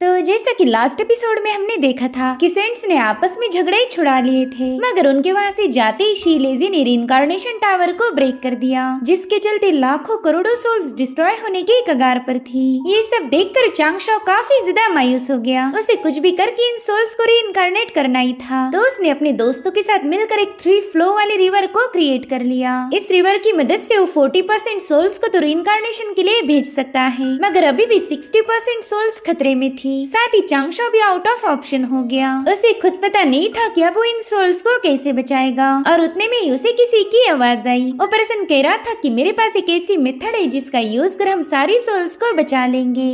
तो जैसा कि लास्ट एपिसोड में हमने देखा था कि सेंट्स ने आपस में झगड़े छुड़ा लिए थे, मगर उनके वहाँ से जाते ही शीलेजी ने रीइंकार्नेशन टावर को ब्रेक कर दिया, जिसके चलते लाखों करोड़ों सोल्स डिस्ट्रॉय होने की कगार पर थी। ये सब देखकर चांगशो काफी ज्यादा मायूस हो गया। उसे कुछ भी करके इन सोल्स को रीइंकार्नेट करना ही था, तो उसने अपने दोस्तों के साथ मिलकर एक 3 फ्लो वाली रिवर को क्रिएट कर लिया। इस रिवर की मदद से वो 40% सोल्स को तो रीइंकार्नेशन के लिए भेज सकता है, मगर अभी भी 60% सोल्स खतरे में थी। साथ ही चांगशो भी आउट ऑफ ऑप्शन हो गया। उसे खुद पता नहीं था कि अब वो इन सोल्स को कैसे बचाएगा, और उतने में ही उसे किसी की आवाज आई। वो पर्सन कह रहा था कि मेरे पास एक ऐसी मेथड है जिसका यूज कर हम सारी सोल्स को बचा लेंगे।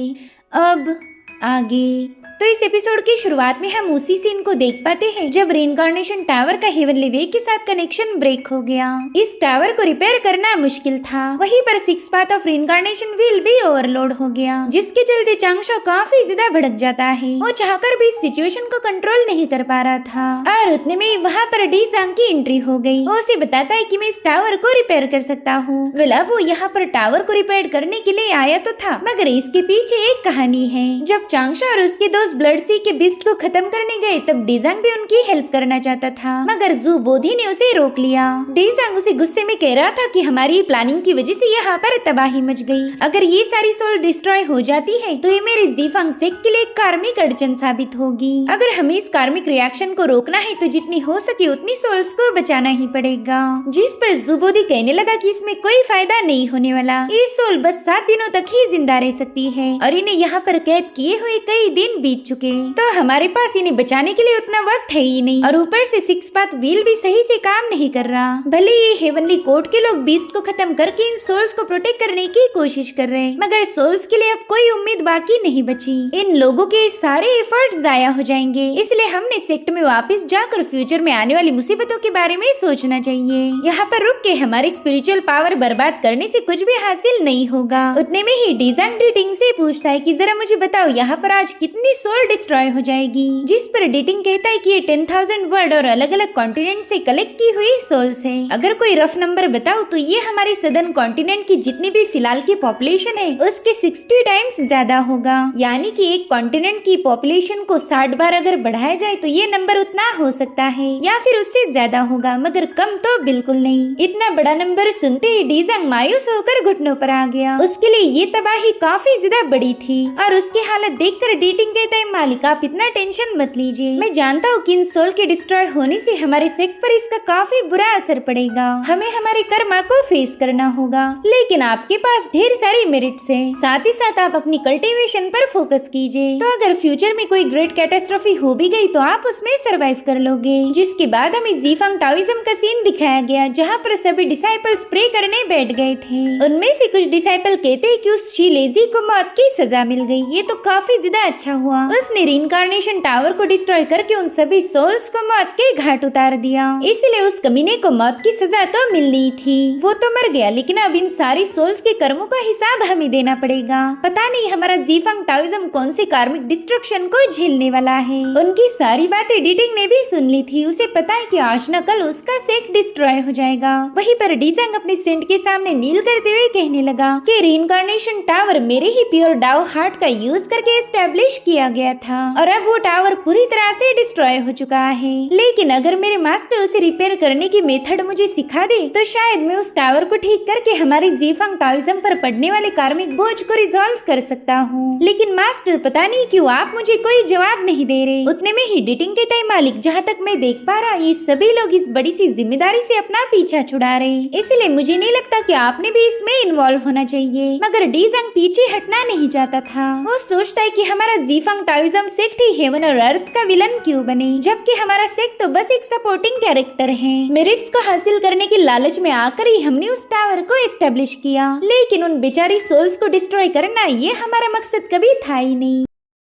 अब आगे तो इस एपिसोड की शुरुआत में हम उसी सीन को देख पाते हैं जब रीइंकार्नेशन टावर का हेवनली वे के साथ कनेक्शन ब्रेक हो गया। इस टावर को रिपेयर करना मुश्किल था, वहीं पर 6 पाथ ऑफ रीइंकार्नेशन व्हील भी ओवरलोड हो गया, जिसके चलते चांगशो काफी ज्यादा भड़क जाता है। वो चाहकर भी इस सिचुएशन को कंट्रोल नहीं कर पा रहा था, और उतने में वहाँ पर डी सांग की एंट्री हो गई। वो उसे बताता है कि मैं इस टावर को रिपेयर कर सकता हूँ। वेल अब वो यहाँ पर टावर को रिपेयर करने के लिए आया तो था, मगर इसके पीछे एक कहानी है। जब चांगशो और उसके दोस्त ब्लड सी के बीस्ट को खत्म करने गए, तब डीजांग भी उनकी हेल्प करना चाहता था, मगर जू बोधी ने उसे रोक लिया। डीजांग उसे गुस्से में कह रहा था कि हमारी प्लानिंग की वजह से यहाँ पर तबाही मच गई। अगर ये सारी सोल डिस्ट्रॉय हो जाती है तो ये मेरे जीफांग सेक्ट के लिए कार्मिक अड़चन साबित होगी। अगर हमें इस कार्मिक रिएक्शन को रोकना है तो जितनी हो सके उतनी सोल्स को बचाना ही पड़ेगा। जिस पर जू बोधी कहने लगा कि इसमें कोई फायदा नहीं होने वाला, ये सोल बस 7 दिनों तक ही जिंदा रह सकती है, और इन्हें यहाँ पर कैद किए हुए कई दिन बीत चुके, तो हमारे पास इन्हें बचाने के लिए उतना वक्त है ही नहीं, और ऊपर से 6 पाथ व्हील भी सही से काम नहीं कर रहा। भले ये हेवनली कोर्ट के लोग बीस्ट को खत्म करके इन सोल्स को प्रोटेक्ट करने की कोशिश कर रहे हैं, मगर सोल्स के लिए अब कोई उम्मीद बाकी नहीं बची। इन लोगों के सारे एफर्ट्स जाया हो जाएंगे, इसलिए हमने सेक्ट में वापस जाकर फ्यूचर में आने वाली मुसीबतों के बारे में सोचना चाहिए। यहाँ पर रुक के हमारी स्पिरिचुअल पावर बर्बाद करने से कुछ भी हासिल नहीं होगा। उतने में ही डीजांग डीटिंग से पूछता है कि जरा मुझे बताओ यहाँ पर आज कितनी सोल डिस्ट्रॉय हो जाएगी, जिस पर डीटिंग कहता है कि ये 10,000 वर्ड और अलग अलग कॉन्टिनेंट से कलेक्ट की हुई सोल्स है। अगर कोई रफ नंबर बताओ तो ये हमारे सदर्न कॉन्टिनेंट की जितनी भी फिलहाल की पॉपुलेशन है उसके 60 टाइम्स ज्यादा होगा। यानी कि एक कॉन्टिनेंट की पॉपुलेशन को 60 बार अगर बढ़ाया जाए तो ये नंबर उतना हो सकता है, या फिर उससे ज्यादा होगा, मगर कम तो बिल्कुल नहीं। इतना बड़ा नंबर सुनते ही डीजांग मायूस होकर घुटनों पर आ गया। उसके लिए ये तबाही काफी ज्यादा बड़ी थी, और उसकी हालत देखकर डीटिंग कहता है मालिक आप इतना टेंशन मत लीजिए, मैं जानता हूँ कि इन सोल के डिस्ट्रॉय होने से हमारे सेक्ट पर इसका काफी बुरा असर पड़ेगा, हमें हमारे कर्मा को फेस करना होगा, लेकिन आपके पास ढेर सारी मेरिट्स हैं, साथ ही साथ आप अपनी कल्टीवेशन पर फोकस कीजिए, तो अगर फ्यूचर में कोई ग्रेट कैटास्ट्रोफी हो भी गई तो आप उसमें सरवाइव कर लोगे। जिसके बाद हमें जीफांग टाओइज्म का सीन दिखाया गया, जहाँ पर सभी डिसाइपल्स प्रे करने बैठ गए थे। उनमें से कुछ डिसाइपल कहते हैं कि उस शीलेजी को मौत की सजा मिल गई, ये तो काफी ज्यादा अच्छा हुआ। उसने रीइंकार्नेशन टावर को डिस्ट्रॉय करके उन सभी सोल्स को मौत के घाट उतार दिया, इसलिए उस कमीने को मौत की सजा तो मिलनी थी। वो तो मर गया, लेकिन अब इन सारी सोल्स के कर्मों का हिसाब हमें देना पड़ेगा। पता नहीं हमारा जीफांग टाओइज्म कौन से कार्मिक डिस्ट्रक्शन को झेलने वाला है। उनकी सारी बातें डीटिंग ने भी सुन ली थी। उसे पता है कि आज न कल उसका सेक्ट डिस्ट्रॉय हो जाएगा। वहीं पर डीजांग अपने सेंट के सामने नील करते हुए कहने लगा कि रीइंकार्नेशन टावर मेरे ही प्योर डाओ हार्ट का यूज करके एस्टेब्लिश किया गया था, और अब वो टावर पूरी तरह से डिस्ट्रॉय हो चुका है। लेकिन अगर मेरे मास्टर उसे रिपेयर करने की मेथड मुझे सिखा दे तो शायद मैं उस टावर को ठीक करके हमारे जीफांग टाओइज्म पर पड़ने वाले कार्मिक बोझ को रिजॉल्व कर सकता हूँ। लेकिन मास्टर पता नहीं क्यों आप मुझे कोई जवाब नहीं दे रहे। उतने में ही डीटिंग कहता है मालिक जहाँ तक मैं देख पा रहा ये सभी लोग इस बड़ी सी जिम्मेदारी से अपना पीछा छुड़ा रहे, इसलिए मुझे नहीं लगता कि आपने भी इसमें इन्वॉल्व होना चाहिए। मगर डीजांग पीछे हटना नहीं चाहता था। वो सोचता है कि हमारा जीफांग टाओइज्म सेक्ट ही हेवन और अर्थ का विलन क्यों बने, जबकि हमारा सेक्ट तो बस एक सपोर्टिंग कैरेक्टर है। मेरिट्स को हासिल करने की लालच में आकर ही हमने उस टावर को एस्टेब्लिश किया, लेकिन उन बेचारी सोल्स को डिस्ट्रॉय करना ये हमारा मकसद कभी था ही नहीं।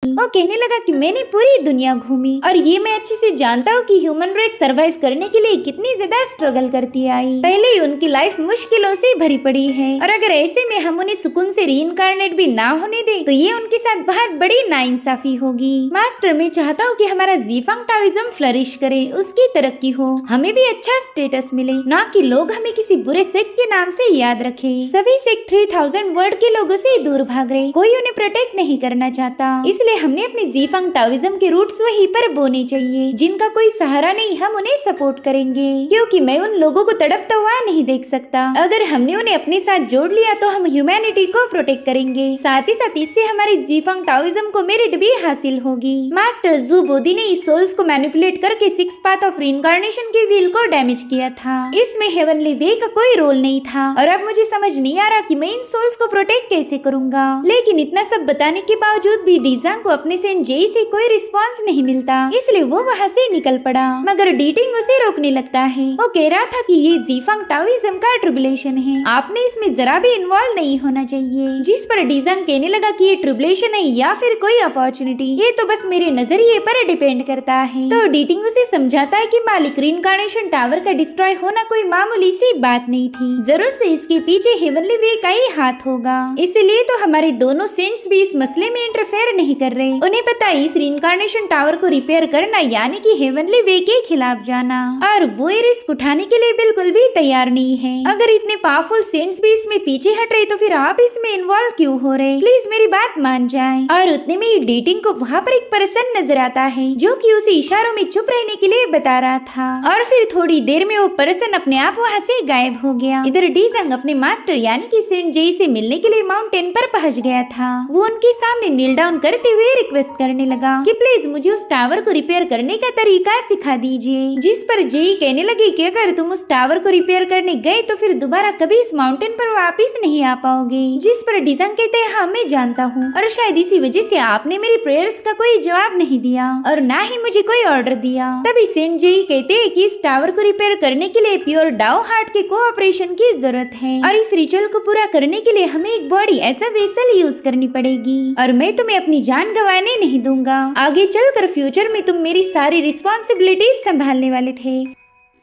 वो कहने लगा कि मैंने पूरी दुनिया घूमी और ये मैं अच्छे से जानता हूँ कि ह्यूमन रेस सरवाइव करने के लिए कितनी ज्यादा स्ट्रगल करती आई। पहले ही उनकी लाइफ मुश्किलों से भरी पड़ी है, और अगर ऐसे में हम उन्हें सुकून से रीइंकार्नेट भी ना होने दे तो ये उनके साथ बहुत बड़ी नाइंसाफी होगी। मास्टर मैं चाहता हूँ कि हमारा जीफांग टाओइज्म फ्लरिश करे, उसकी तरक्की हो, हमें भी अच्छा स्टेटस मिले, ना कि लोग हमें किसी बुरे सेक्ट के नाम से याद रखे। सभी सेक्ट 3000 वर्ड के लोगों से दूर भाग रहे, कोई उन्हें प्रोटेक्ट नहीं करना चाहता, इसलिए हमने अपने जीफंग टाओइज्म के रूट्स वहीं पर बोने चाहिए जिनका कोई सहारा नहीं, हम उन्हें सपोर्ट करेंगे क्योंकि मैं उन लोगों को तड़पता हुआ नहीं देख सकता। अगर हमने उन्हें अपने साथ जोड़ लिया तो हम ह्यूमैनिटी को प्रोटेक्ट करेंगे, साथ ही साथ इससे हमारे जीफंग टाओइज्म को मेरिट भी हासिल होगी। मास्टर जू बोदी ने इस सोल्स को मैनिपुलेट करके सिक्स पाथ ऑफ रीइंकार्नेशन के व्हील को डैमेज किया था। इसमें हेवनली वे का कोई रोल नहीं था और अब मुझे समझ नहीं आ रहा कि मैं इन सोल्स को प्रोटेक्ट कैसे करूंगा। लेकिन इतना सब बताने के बावजूद भी डीजांग को अपने सेंट जेई से कोई रिस्पांस नहीं मिलता, इसलिए वो वहाँ से निकल पड़ा। मगर डीटिंग उसे रोकने लगता है। वो कह रहा था कि ये जीफंग टाओइज्म का ट्रिबुलेशन है, आपने इसमें जरा भी इन्वॉल्व नहीं होना चाहिए। जिस पर डीजांग कहने लगा कि ये ट्रिबुलेशन है या फिर कोई अपॉर्चुनिटी, ये तो बस मेरे नजरिए पर डिपेंड करता है। तो डीटिंग उसे समझाता है कि मालिक रीइंकार्नेशन टावर का डिस्ट्रॉय होना कोई मामूली सी बात नहीं थी, जरूर से इसके पीछे हेवनली वे का ही हाथ होगा। इसलिए तो हमारे दोनों सेंट्स भी इस मसले में इंटरफेयर नहीं कर रहे। उन्हें पता है इस रीइंकार्नेशन टावर को रिपेयर करना यानी कि हेवनली वे के खिलाफ जाना, और वो ये रिस्क उठाने के लिए बिल्कुल भी तैयार नहीं है। अगर इतने पावरफुल सेंट्स भी इसमें पीछे हट रहे तो फिर आप इसमें इन्वॉल्व क्यों हो रहे? प्लीज मेरी बात मान जाएं। और उतने में ही डेटिंग को वहाँ पर एक पर्सन नजर आता है जो कि उसे इशारों में चुप रहने के लिए बता रहा था, और फिर थोड़ी देर में वो पर्सन अपने आप वहाँ से गायब हो गया। इधर डीजांग अपने मास्टर यानी कि सेंट जेई से मिलने के लिए माउंटेन पर पहुँच गया था। वो उनके सामने नील डाउन करते हुए रिक्वेस्ट करने लगा कि प्लीज मुझे उस टावर को रिपेयर करने का तरीका सिखा दीजिए। जिस पर जेई कहने लगी कि अगर तुम उस टावर को रिपेयर करने गए तो फिर दोबारा कभी इस माउंटेन पर वापस नहीं आ पाओगे। जिस पर डीजांग कहते हैं हाँ मैं जानता हूँ, और शायद इसी वजह से आपने मेरी प्रेयर्स का कोई जवाब नहीं दिया और ना ही मुझे कोई ऑर्डर दिया। तभी सेंट जेई कहते हैं कि इस टावर को रिपेयर करने के लिए प्योर डाओ हार्ट के कोऑपरेशन की जरूरत है, और इस रिचुअल को पूरा करने के लिए हमें एक body as a vessel use करनी पड़ेगी, और मैं तुम्हें अपनी जान गंवाने नहीं दूंगा। आगे चलकर फ्यूचर में तुम मेरी सारी रिस्पॉन्सिबिलिटीज संभालने वाले थे।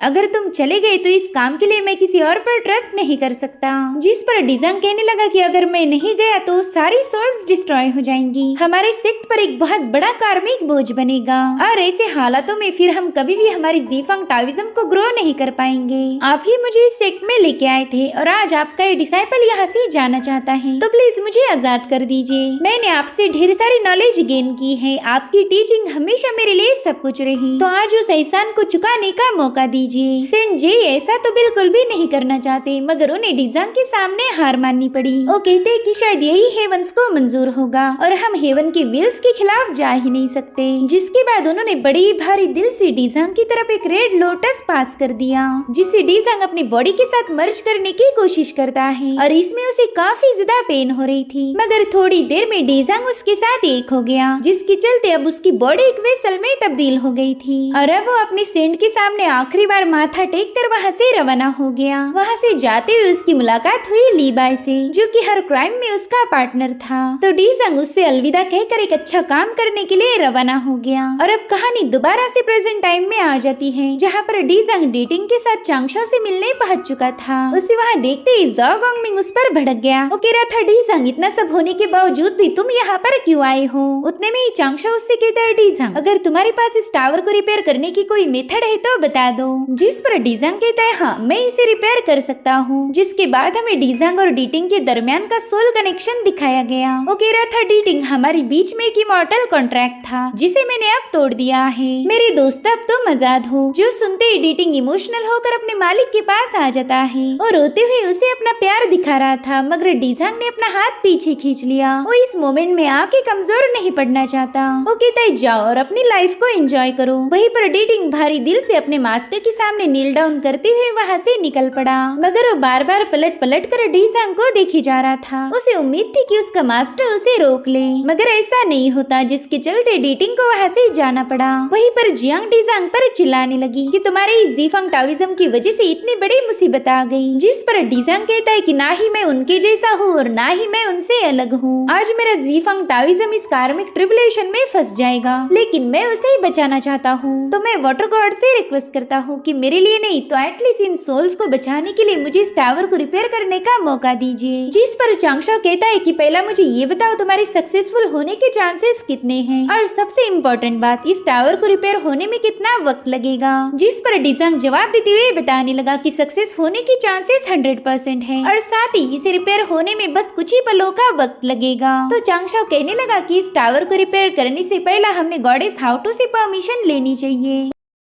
अगर तुम चले गए तो इस काम के लिए मैं किसी और पर ट्रस्ट नहीं कर सकता। जिस पर डीजांग कहने लगा कि अगर मैं नहीं गया तो सारी सोल्स डिस्ट्रॉय हो जाएंगी, हमारे सेक्ट पर एक बहुत बड़ा कार्मिक बोझ बनेगा, और ऐसे हालातों में फिर हम कभी भी हमारी जीफंग टाओइज्म को ग्रो नहीं कर पाएंगे। आप ही मुझे इस सेक्ट में लेके आए थे और आज आपका ये डिसाइपल यहाँ से जाना चाहता है, तो प्लीज मुझे आजाद कर दीजिए। मैंने आपसे ढेर सारी नॉलेज गेन की है, आपकी टीचिंग हमेशा मेरे लिए सब कुछ रही, तो आज उस एहसान को चुकाने का मौका दीजिए। सेंट जेई ऐसा तो बिल्कुल भी नहीं करना चाहते, मगर उन्हें डीजांग के सामने हार माननी पड़ी। वो कहते हैं कि शायद यही हेवंस को मंजूर होगा और हम हेवन के विल्स के खिलाफ जा ही नहीं सकते। जिसके बाद उन्होंने बड़ी भारी दिल से डीजांग की तरफ एक रेड लोटस पास कर दिया, जिसे डीजांग अपनी बॉडी के साथ मर्ज करने की कोशिश करता है, और इसमें उसे काफी ज्यादा पेन हो रही थी। मगर थोड़ी देर में डीजांग उसके साथ एक हो गया, जिसके चलते अब उसकी बॉडी एक वेसल में तब्दील हो गई थी, और अब वो अपने सेंट के सामने आखिरी बार माथा टेक कर वहाँ से रवाना हो गया। वहाँ से जाते हुए उसकी मुलाकात हुई लीबाई से, जो कि हर क्राइम में उसका पार्टनर था। तो डीजांग उससे अलविदा कहकर एक अच्छा काम करने के लिए रवाना हो गया, और अब कहानी दोबारा से प्रेजेंट टाइम में आ जाती है, जहाँ पर डीजांग डेटिंग के साथ चांगशो से मिलने पहुँच चुका था। उसे वहाँ देखते ही ज़ो गोंगमिंग उस पर भड़क गया। वो कह रहा था डीजांग इतना सब होने के बावजूद भी तुम यहाँ पर क्यों आए हो? उतने में ही चांगशो उससे कहता है डीजांग अगर तुम्हारे पास इस टावर को रिपेयर करने की कोई मेथड है तो बता दो। जिस पर डीजांग कहता है हाँ मैं इसे रिपेयर कर सकता हूँ। जिसके बाद हमें डीजांग और डीटिंग के दरमियान का सोल कनेक्शन दिखाया गया। वो कह रहा था डीटिंग हमारे बीच में एक इमॉर्टल कॉन्ट्रैक्ट था जिसे मैंने अब तोड़ दिया है। मेरे दोस्त अब तुम आजाद हो। जो सुनते ही डीटिंग इमोशनल होकर अपने मालिक के पास आ जाता है और रोते हुए उसे अपना प्यार दिखा रहा था, मगर डीजांग ने अपना हाथ पीछे खींच लिया। वो इस मोमेंट में आके कमजोर नहीं पड़ना चाहता। वो कहता है जाओ और अपनी लाइफ को एंजॉय करो। वहीं पर डीटिंग भारी दिल से अपने मास्टर के सामने नील डाउन करते हुए वहाँ से निकल पड़ा, मगर वो बार बार पलट पलट कर डीजांग को देखे जा रहा था। उसे उम्मीद थी कि उसका मास्टर उसे रोक ले, मगर ऐसा नहीं होता, जिसके चलते डीटिंग को वहाँ से जाना पड़ा। वहीं पर जियांग डीजांग पर चिल्लाने लगी कि तुम्हारे जीफंग टाओइज्म की वजह से इतनी बड़ी मुसीबत आ गई। जिस पर डीजांग कहता है कि ना ही मैं उनके जैसा हूँ और ना ही मैं उनसे अलग हूँ। आज मेरा जीफंग टाओइज्म इस कार्मिक ट्रिबुलेशन में फंस जाएगा, लेकिन मैं उसे ही बचाना चाहता हूँ। तो मैं वाटर गॉड से रिक्वेस्ट करता हूँ कि मेरे लिए नहीं तो एटलीस्ट इन सोल्स को बचाने के लिए मुझे इस टावर को रिपेयर करने का मौका दीजिए। जिस पर चांगशाओ कहता है कि पहला मुझे ये बताओ तुम्हारे सक्सेसफुल होने के चांसेस कितने हैं और सबसे इम्पोर्टेंट बात इस टावर को रिपेयर होने में कितना वक्त लगेगा। जिस पर डिजांग जवाब देते हुए बताने लगा कि सक्सेस होने की चांसेस 100% है और साथ ही इसे रिपेयर होने में बस कुछ ही पलों का वक्त लगेगा। तो चांगशाओ कहने लगा कि इस टावर को रिपेयर करने से पहले हमने गॉडेस हाउटू से परमिशन लेनी चाहिए।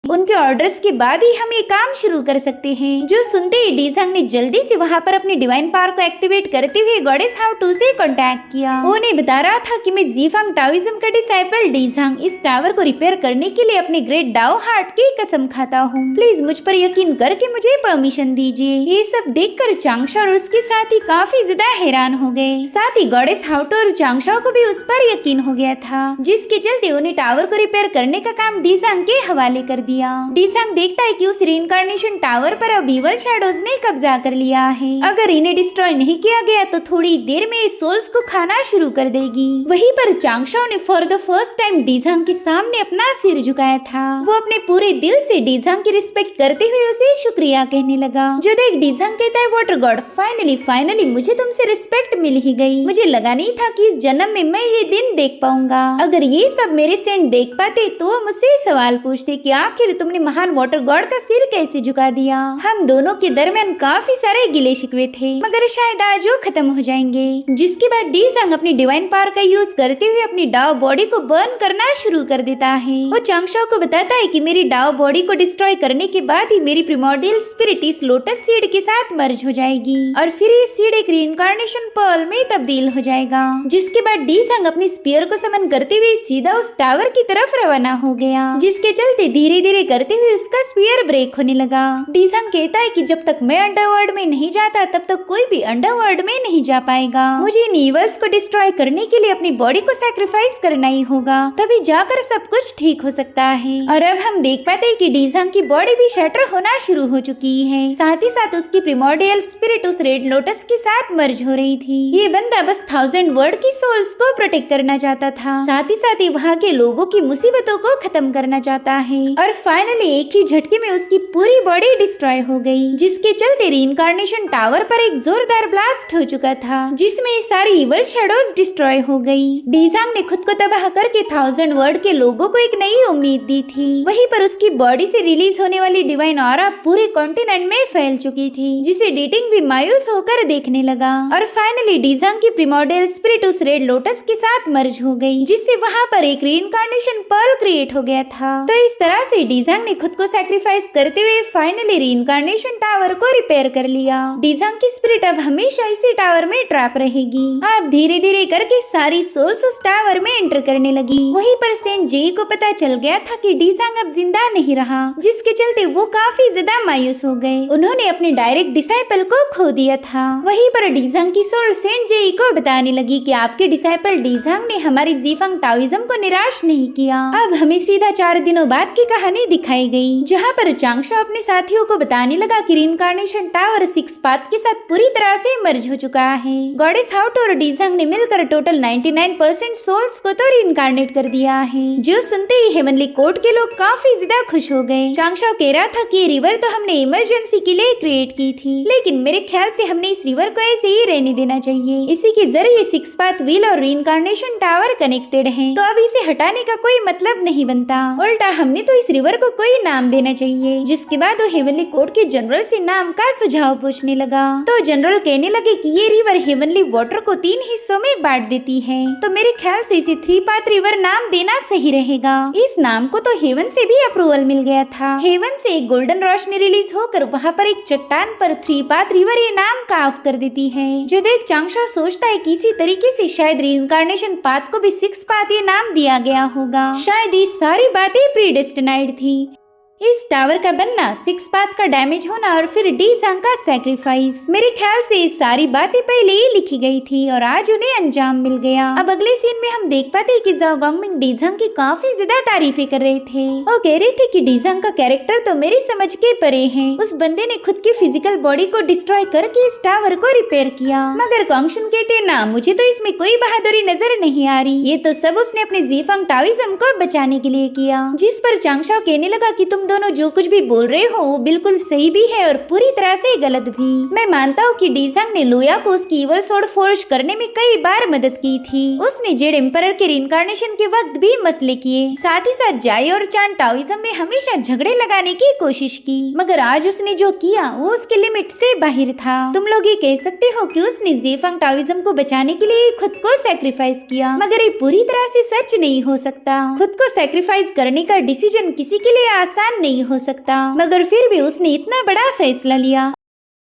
उनके ऑर्डर्स के बाद ही हम ये काम शुरू कर सकते हैं। जो सुनते ही डिजांग ने जल्दी से वहाँ पर अपनी डिवाइन पावर को एक्टिवेट करते हुए गॉडेस हाउटू से कांटेक्ट किया। वो उन्हें बता रहा था कि मैं जीफांग टाओइज्म का डिसाइपल डिजांग इस टावर को रिपेयर करने के लिए अपने ग्रेट डाओ हार्ट की कसम खाता हूँ। प्लीज मुझ पर यकीन करके मुझे परमिशन दीजिए। ये सब देखकर चांगशाओ और उसके साथी काफी ज्यादा हैरान हो गए। साथ ही गॉडेस हाउटू और चांगशाओ को भी उस पर यकीन हो गया था, जिसके चलते उन्हें टावर को रिपेयर करने का काम डिजांग के हवाले कर दिया। डिजांग देखता है कि उस रीइंकार्नेशन टावर पर अब इवल शैडोज ने कब्जा कर लिया है। अगर इन्हें डिस्ट्रॉय नहीं किया गया तो थोड़ी देर में इस सोल्स को खाना शुरू कर देगी। वहीं पर चांगशाओ ने फॉर द फर्स्ट टाइम डिजांग के सामने अपना सिर झुकाया था। वो अपने पूरे दिल से डिजांग की रिस्पेक्ट करते हुए उसे शुक्रिया कहने लगा। जो देख डिजांग कहता है वाटर गॉड फाइनली मुझे तुमसे रिस्पेक्ट मिल ही गई। मुझे लगा नहीं था कि इस जन्म में मैं ये दिन देख पाऊंगा। अगर ये सब मेरे सेंट देख पाते तो वो मुझसे सवाल पूछते कि आखिर तुमने महान वाटर गॉड का सिर कैसे झुका दिया। हम दोनों के दरमियान काफी सारे गिले शिकवे थे, मगर शायद आज वो खत्म हो जाएंगे। जिसके बाद डिजांग अपनी डिवाइन पावर का यूज करते हुए अपनी डाओ बॉडी को बर्न करना शुरू कर देता है। वो चांगशाओ को बताता है कि मेरी डाओ बॉडी को डिस्ट्रॉय करने के बाद ही मेरी प्रिमोर्डियल स्पिरिट इस लोटस सीड के साथ मर्ज हो जाएगी और फिर ये सीड एक रीइंकार्नेशन पर्ल में तब्दील हो जाएगा। जिसके बाद डिजांग अपनी स्पीयर को समन करते हुए सीधा उस टावर की तरफ रवाना हो गया, जिसके चलते धीरे धीरे करते हुए उसका स्पीयर ब्रेक होने लगा। डिजांग कहता है कि जब तक मैं अंडरवर्ल्ड में नहीं जाता तब तक कोई भी अंडरवर्ल्ड में नहीं जा पाएगा। मुझे इन ईवल्स को डिस्ट्रॉय करने के लिए अपनी बॉडी को सैक्रिफाइस करना ही होगा, तभी जाकर सब कुछ ठीक हो सकता है। और अब हम देख पाते हैं कि डिजांग की बॉडी भी शैटर होना शुरू हो चुकी है। साथ ही साथ उसकी प्रिमोर्डियल स्पिरिट उस रेड लोटस के साथ मर्ज हो रही थी। ये बंदा बस 1000 वर्ल्ड की सोल्स को प्रोटेक्ट करना चाहता था, साथ ही वहाँ के लोगों की मुसीबतों को खत्म करना चाहता है। और फाइनली एक ही झटके में उसकी पूरी बॉडी डिस्ट्रॉय हो गई, जिसके चलते रीइंकार्नेशन टावर पर एक जोरदार ब्लास्ट हो चुका था, जिसमें सारी इवल शैडोज डिस्ट्रॉय हो गई। डिजांग ने खुद को तबाह करके 1000 वर्ल्ड के लोगों को एक नई उम्मीद दी थी। वहीं पर उसकी बॉडी से रिलीज होने वाली डिवाइन ऑरा पूरे कॉन्टिनेंट में फैल चुकी थी, जिसे डेटिंग भी मायूस होकर देखने लगा। और फाइनली डिजांग की प्रिमोर्डियल स्पिरिट उस रेड लोटस के साथ मर्ज हो गई, जिससे वहाँ पर एक रीइंकार्नेशन पर्ल क्रिएट हो गया था। तो इस तरह से डिजांग ने खुद को सैक्रिफाइस करते हुए फाइनली रीइंकार्नेशन टावर को रिपेयर कर लिया। डिजांग की स्पिरिट अब हमेशा इसी टावर में ट्रैप रहेगी। अब धीरे धीरे करके सारी सोल्स उस टावर में एंटर करने लगी। वहीं पर सेंट जेई को पता चल गया था कि डिजांग अब जिंदा नहीं रहा, जिसके चलते वो काफी ज्यादा मायूस हो गए। उन्होंने अपने डायरेक्ट डिसाइपल को खो दिया था। वहीं पर डिजांग की सोल सेंट जेई को बताने लगी कि आपके डिसाइपल डिजांग ने हमारी जीफांग टाओइज्म को निराश नहीं किया। अब हमें सीधा 4 दिनों बाद की कहानी दिखाई गई, जहाँ पर चांगशाओ अपने साथियों को बताने लगा कि रीइंकार्नेशन टावर 6 पाथ के साथ पूरी तरह से मर्ज हो चुका है। गॉडेस हाउटू और डिजांग ने मिलकर टोटल 99% सोल्स को तो रीइंकार्नेट कर दिया है। जो सुनते ही हेवनली कोर्ट के लोग काफी ज्यादा खुश हो गए। चांगशाओ कह रहा था कि ये रिवर तो हमने इमरजेंसी के लिए क्रिएट की थी, लेकिन मेरे ख्याल से हमने इस रिवर को ऐसे ही रहने देना चाहिए। इसी के जरिए 6 पाथ व्हील और रीइंकार्नेशन टावर कनेक्टेड है, तो अब इसे हटाने का कोई मतलब नहीं बनता। उल्टा हमने तो इस रिवर को कोई नाम देना चाहिए। जिसके बाद वो हेवनली कोर्ट के जनरल से नाम का सुझाव पूछने लगा। तो जनरल कहने लगे कि ये रिवर हेवनली वाटर को 3 हिस्सों में बांट देती है, तो मेरे ख्याल से इसे 3 पाथ रिवर नाम देना सही रहेगा। इस नाम को तो हेवन से भी अप्रूवल मिल गया था। हेवन से एक गोल्डन रोशनी रिलीज होकर वहाँ पर एक चट्टान पर 3 पाथ रिवर ये नाम काफ कर देती है। जो देख चांगशाओ सोचता है कि इसी तरीके से शायद रीइंकार्नेशन पाथ को भी 6 पाथ ये नाम दिया गया होगा। शायद ये सारी बातें प्रीडेस्टिनाइड थी। इस टावर का बनना, 6 पाथ का डैमेज होना और फिर डिजांग का सैक्रिफाइस, मेरे ख्याल से ये सारी बातें पहले ही लिखी गई थी और आज उन्हें अंजाम मिल गया। अब अगले सीन में हम देख पाते हैं कि जाओ गॉन्गमिंग डिजांग की काफी ज्यादा तारीफें कर रहे थे। वो कह रहे थे कि डिजांग का कैरेक्टर तो मेरी समझ के परे है। उस बंदे ने खुद की फिजिकल बॉडी को डिस्ट्रॉय करके इस टावर को रिपेयर किया। मगर कॉन्गशुन कहते ना, मुझे तो इसमें कोई बहादुरी नजर नहीं आ रही। ये तो सब उसने अपने जीफांग टाओइज्म को बचाने के लिए किया। जिस पर चांगशाओ कहने लगा कि तुम दोनों जो कुछ भी बोल रहे हो वो बिल्कुल सही भी है और पूरी तरह से गलत भी। मैं मानता हूँ कि डीजंग ने लोया को उसकी इवल सोर्ड फोर्ज करने में कई बार मदद की थी। उसने जेड एम्परर के रिइंकार्नेशन के वक्त भी मसले किए, साथ ही साथ जाई और चान टाओइज्म में हमेशा झगड़े लगाने की कोशिश की, मगर आज उसने जो किया वो उसके लिमिट से बाहर था। तुम लोग ये कह सकते हो कि उसने ज़ीफंग टाओइज्म को बचाने के लिए खुद को सैक्रिफाइस किया, मगर ये पूरी तरह से सच नहीं हो सकता। खुद को सैक्रिफाइस करने का डिसीजन किसी के लिए आसान नहीं हो सकता, मगर फिर भी उसने इतना बड़ा फैसला लिया,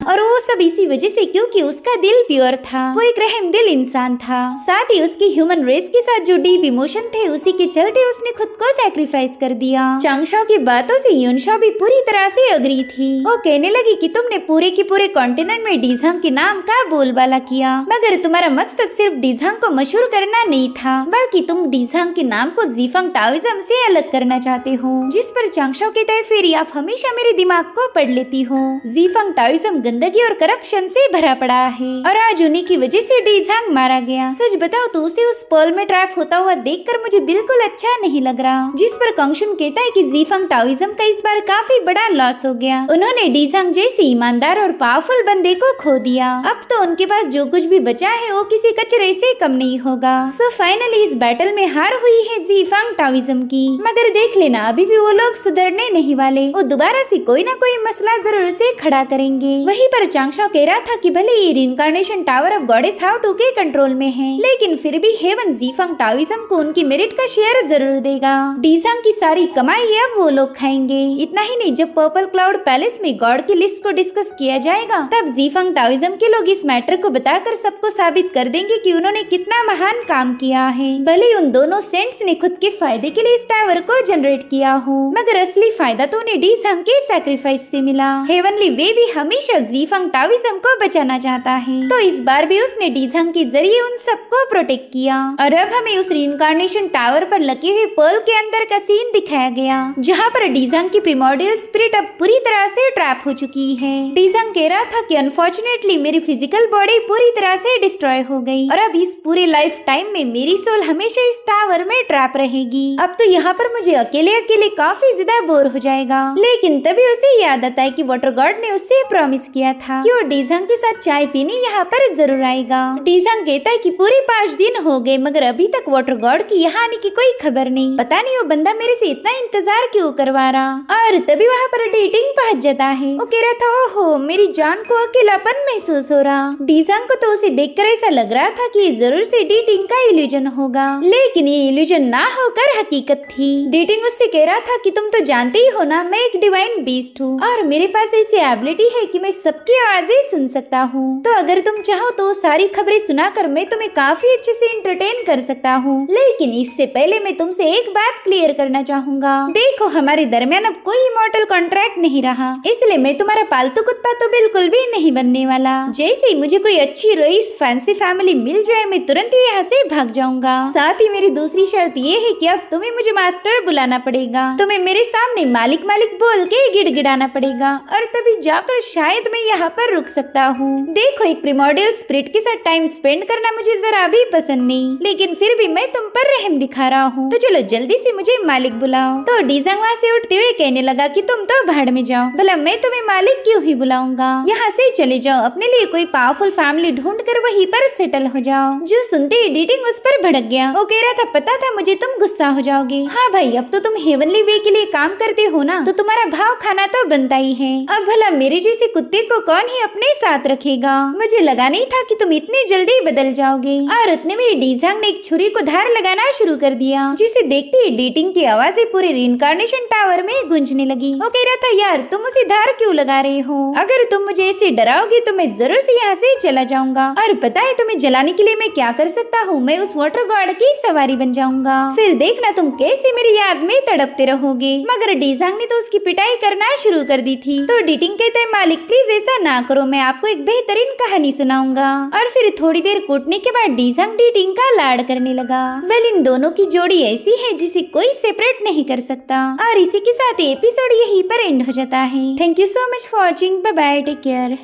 और वो सब इसी वजह से क्योंकि उसका दिल प्योर था। वो एक रहमदिल इंसान था, साथ ही उसकी ह्यूमन रेस के साथ जो डीप इमोशन थे उसी के चलते उसने खुद को सैक्रिफाइस कर दिया। चांगशाओ की बातों से युनशाओ भी पूरी तरह से अग्री थी। वो कहने लगी कि तुमने पूरे के पूरे कॉन्टिनेंट में डीजंग के नाम का बोलबाला किया, मगर तुम्हारा मकसद सिर्फ डीजंग को मशहूर करना नहीं था, बल्कि तुम डीजंग के नाम को ज़ीफंग टाओइज्म से अलग करना चाहते हो। जिस पर चांगशाओ कहता है, फिर आप हमेशा मेरे दिमाग को पढ़ लेती हो। ज़ीफंग टाओइज्म गंदगी और करप्शन से भरा पड़ा है, और आज उन्हीं की वजह से डीजंग मारा गया। सच बताओ तो उसे उस पर्ल में ट्रैप होता हुआ देखकर मुझे बिल्कुल अच्छा नहीं लग रहा। जिस पर कंगशुन कहता है कि ज़ीफंग टाओइज्म का इस बार काफी बड़ा लॉस हो गया। उन्होंने डीजंग जैसे ईमानदार और पावरफुल बंदे को खो दिया। अब तो उनके पास जो कुछ भी बचा है वो किसी कचरे से कम नहीं होगा। सो फाइनली इस बैटल में हार हुई है ज़ीफंग टाओइज्म की, मगर देख लेना अभी भी वो लोग सुधरने नहीं वाले। वो दोबारा से कोई न कोई मसला जरूर से खड़ा करेंगे। वहीं पर चांगशाओ कह रहा था कि भले ये रिइंकार्नेशन टावर अब गॉडेस हाउ-टू के कंट्रोल में है, लेकिन फिर भी हेवन ज़ीफंग टाओइज्म को उनकी मेरिट का शेयर जरूर देगा। डीजंग की सारी कमाई अब वो लोग खाएंगे। इतना ही नहीं, जब पर्पल क्लाउड पैलेस में गॉड की लिस्ट को डिस्कस किया जाएगा, तब ज़ीफंग टाओइज्म के लोग इस मैटर को बताकर सबको साबित कर देंगे कि उन्होंने कितना महान काम किया है। भले उन दोनों सेंट्स ने खुद के फायदे के लिए इस टावर को जनरेट किया हो, मगर असली फायदा तो उन्हें डीजंग के सैक्रिफाइस से मिला। हेवनली वे भी हमेशा ज़ीफंग टाओइज्म को बचाना चाहता है, तो इस बार भी उसने डीजंग के जरिए उन सबको प्रोटेक्ट किया। और अब हमें उस रिइंकार्नेशन टावर पर लगे हुए पर्ल के अंदर का सीन दिखाया गया, जहाँ पर डीजंग की प्रिमोर्डियल स्पिरिट अब पूरी तरह से ट्रैप हो चुकी है। डीजंग कह रहा था कि अनफॉर्चुनेटली मेरी फिजिकल बॉडी पूरी तरह से डिस्ट्रॉय हो गई, और अब इस पूरे लाइफ टाइम में मेरी सोल हमेशा इस टावर में ट्रैप रहेगी। अब तो यहाँ पर मुझे अकेले अकेले काफी ज्यादा बोर हो जाएगा। लेकिन तभी उसे याद आता है कि वाटर गॉड ने उससे प्रॉमिस किया था कि वो डीजंग के साथ चाय पीने यहाँ पर जरूर आएगा। डीजंग कहता है कि पूरे 5 दिन हो गए, मगर अभी तक वाटर गॉड की यहाँ आने की कोई खबर नहीं। पता नहीं वो बंदा मेरे से इतना इंतजार क्यों करवा रहा। और तभी वहाँ पर डेटिंग पहुँच जाता है। वो कह रहा था, ओहो मेरी जान को अकेलापन महसूस हो रहा। डीजंग को तो उसे देखकर ऐसा लग रहा था कि जरूर से डेटिंग का इल्यूजन होगा, लेकिन ये इल्यूजन ना होकर हकीकत थी। डेटिंग उससे कह रहा था कि तुम तो जानते ही हो ना, मैं एक डिवाइन बीस्ट हूँ और मेरे पास ऐसी एबिलिटी है कि मैं सबकी आवाजें सुन सकता हूँ। तो अगर तुम चाहो तो सारी खबरें सुनाकर मैं तुम्हें काफी अच्छे से एंटरटेन कर सकता हूँ, लेकिन इससे पहले मैं तुमसे एक बात क्लियर करना चाहूँगा। देखो हमारे दरमियान अब कोई इमॉर्टल कॉन्ट्रैक्ट नहीं रहा, इसलिए मैं तुम्हारा पालतू कुत्ता तो बिल्कुल भी नहीं बनने वाला। जैसे ही मुझे कोई अच्छी रईस फैंसी फैमिली मिल जाए, मैं तुरंत ही यहाँ से भाग जाऊंगा। साथ ही मेरी दूसरी शर्त ये है कि अब तुम्हें मुझे मास्टर बुलाना पड़ेगा। तुम्हें मेरे सामने मालिक मालिक बोल के गिड़गिड़ाना पड़ेगा, और तभी जाकर शायद मैं यहाँ पर रुक सकता हूँ। देखो एक प्रिमोर्डियल स्पिरिट के साथ टाइम स्पेंड करना मुझे जरा भी पसंद नहीं, लेकिन फिर भी मैं तुम पर रहम दिखा रहा हूँ, तो चलो जल्दी से मुझे मालिक बुलाओ। तो डीजंग वहाँ से उठते हुए कहने लगा कि तुम तो भाड़ में जाओ, भला मैं तुम्हें मालिक क्यों ही बुलाऊंगा। यहाँ से चले जाओ, अपने लिए कोई पावरफुल फैमिली ढूंढ कर वहीं पर सेटल हो जाओ। जो सुनते ही डेटिंग उस पर भड़क गया। वो कह रहा था, पता था मुझे तुम गुस्सा हो जाओगे। हाँ भाई, अब तो तुम हेवनली वे के लिए काम करते हो ना, तो तुम्हारा भाव खाना तो बनता ही है। अब भला मेरे जैसे कुत्ते को कौन ही अपने साथ रखेगा। मुझे लगा नहीं था कि तुम इतनी जल्दी बदल जाओगे। और उतने में डीजंग ने एक छुरी को धार लगाना शुरू कर दिया, जिसे देखते ही डेटिंग की आवाजें पूरे रिइंकार्नेशन टावर में गूंजने लगी। वो कह रहा था, यार तुम उसे धार क्यों लगा रहे हो? अगर तुम मुझे ऐसे डराओगे तो मैं जरूर से यहाँ से चला जाऊंगा। और पता है तुम्हें जलाने के लिए मैं क्या कर सकता हूँ? मैं उस वाटर गॉड की सवारी बन जाऊंगा, फिर देखना तुम कैसे मेरी याद में तड़पते रहोगे। मगर डीजंग ने तो उसकी पिटाई करना शुरू कर दी थी। तो डेटिंग कहता है, मालिक प्लीज ऐसा ना करो, मैं आपको एक बेहतरीन कहानी सुनाऊंगा। और फिर थोड़ी देर कूटने के बाद डीजंग डेटिंग का लाड़ करने लगा। वेल इन दोनों की जोड़ी ऐसी है जिसे कोई सेपरेट नहीं कर सकता। और इसी के साथ एपिसोड यहीं पर एंड हो जाता है। Thank you so much for watching. Bye bye, take care.